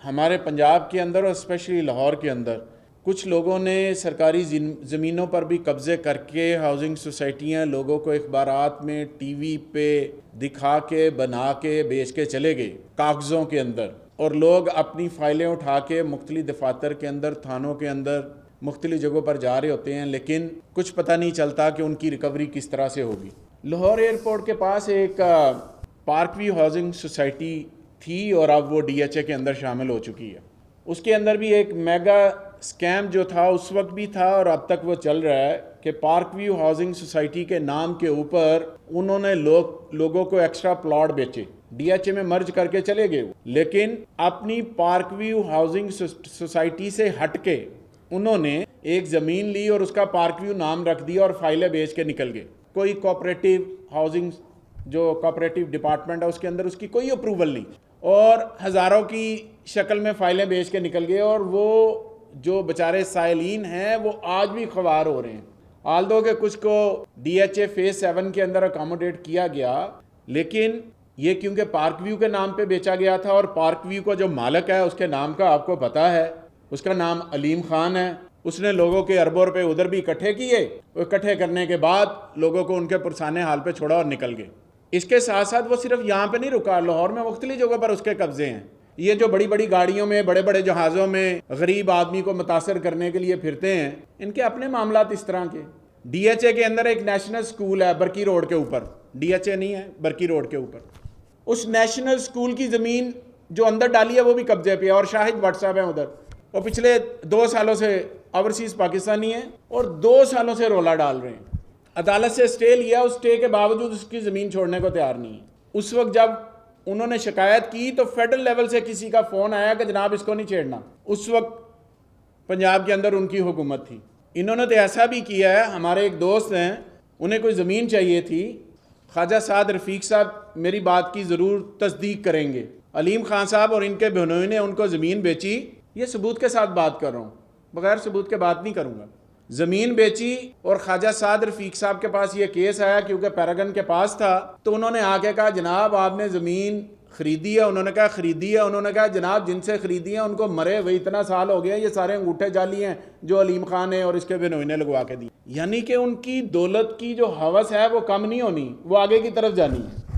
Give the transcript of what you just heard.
ہمارے پنجاب کے اندر اور اسپیشلی لاہور کے اندر کچھ لوگوں نے سرکاری زمینوں پر بھی قبضے کر کے ہاؤسنگ سوسائٹیاں لوگوں کو اخبارات میں ٹی وی پہ دکھا کے بنا کے بیچ کے چلے گئے کاغذوں کے اندر، اور لوگ اپنی فائلیں اٹھا کے مختلف دفاتر کے اندر، تھانوں کے اندر، مختلف جگہوں پر جا رہے ہوتے ہیں، لیکن کچھ پتہ نہیں چلتا کہ ان کی ریکوری کس طرح سے ہوگی۔ لاہور ایئرپورٹ کے پاس ایک پارک ویو ہاؤسنگ سوسائٹی تھی اور اب وہ ڈی ایچ اے کے اندر شامل ہو چکی ہے۔ اس کے اندر بھی ایک میگا اسکیم جو تھا اس وقت بھی تھا اور اب تک وہ چل رہا ہے کہ پارک ویو ہاؤسنگ سوسائٹی کے نام کے اوپر انہوں نے لوگوں کو ایکسٹرا پلاٹ بیچے، ڈی ایچ اے میں مرج کر کے چلے گئے، لیکن اپنی پارک ویو ہاؤسنگ سوسائٹی سے ہٹ کے انہوں نے ایک زمین لی اور اس کا پارک ویو نام رکھ دیا اور فائلیں بیچ کے نکل گئے۔ کوئی کوآپریٹیو ہاؤسنگ جو کوآپریٹیو ڈپارٹمنٹ ہے اس کے اندر اس کی کوئی اپروول نہیں، اور ہزاروں کی شکل میں فائلیں بیچ کے نکل گئے، اور وہ جو بیچارے سائلین ہیں وہ آج بھی خوار ہو رہے ہیں۔ آلدو کہ کچھ کو ڈی ایچ اے فیز 7 کے اندر اکاموڈیٹ کیا گیا، لیکن یہ کیونکہ پارک ویو کے نام پہ بیچا گیا تھا، اور پارک ویو کا جو مالک ہے اس کے نام کا آپ کو پتہ ہے، اس کا نام علیم خان ہے۔ اس نے لوگوں کے اربوں روپے ادھر بھی اکٹھے کیے، اکٹھے کرنے کے بعد لوگوں کو ان کے پرسانے حال پہ چھوڑا اور نکل گئے۔ اس کے ساتھ ساتھ وہ صرف یہاں پہ نہیں رکا، لاہور میں مختلف جگہوں پر اس کے قبضے ہیں۔ یہ جو بڑی بڑی گاڑیوں میں، بڑے بڑے جہازوں میں غریب آدمی کو متاثر کرنے کے لیے پھرتے ہیں، ان کے اپنے معاملات اس طرح کے۔ ڈی ایچ اے کے اندر ایک نیشنل سکول ہے برکی روڈ کے اوپر، ڈی ایچ اے نہیں ہے، برکی روڈ کے اوپر۔ اس نیشنل سکول کی زمین جو اندر ڈالی ہے وہ بھی قبضے پہ ہے، اور شاہد واٹس ایپ ہیں ادھر، وہ پچھلے 2 سالوں سے اوورسیز پاکستانی ہیں اور 2 سالوں سے رولا ڈال رہے ہیں۔ عدالت سے اسٹے لیا، اس اسٹے کے باوجود اس کی زمین چھوڑنے کو تیار نہیں ہے۔ اس وقت جب انہوں نے شکایت کی تو فیڈرل لیول سے کسی کا فون آیا کہ جناب اس کو نہیں چھیڑنا۔ اس وقت پنجاب کے اندر ان کی حکومت تھی۔ انہوں نے تو ایسا بھی کیا ہے، ہمارے ایک دوست ہیں، انہیں کوئی زمین چاہیے تھی، خواجہ سعد رفیق صاحب میری بات کی ضرور تصدیق کریں گے، علیم خان صاحب اور ان کے بہنوئی نے ان کو زمین بیچی، یہ ثبوت کے ساتھ بات کر رہا ہوں، بغیر ثبوت کے بات نہیں کروں گا۔ زمین بیچی اور خواجہ سعد رفیق صاحب کے پاس یہ کیس آیا کیونکہ پیراگن کے پاس تھا، تو انہوں نے آ کے کہا جناب آپ نے زمین خریدی ہے؟ انہوں نے کہا خریدی ہے۔ انہوں نے کہا جناب جن سے خریدی ہے ان کو مرے ہوئے اتنا سال ہو گیا، یہ سارے انگوٹھے جعلی ہیں جو علیم خان نے اور اس کے بہنوئی نے لگوا کے دی۔ یعنی کہ ان کی دولت کی جو ہوس ہے وہ کم نہیں ہونی، وہ آگے کی طرف جانی ہے۔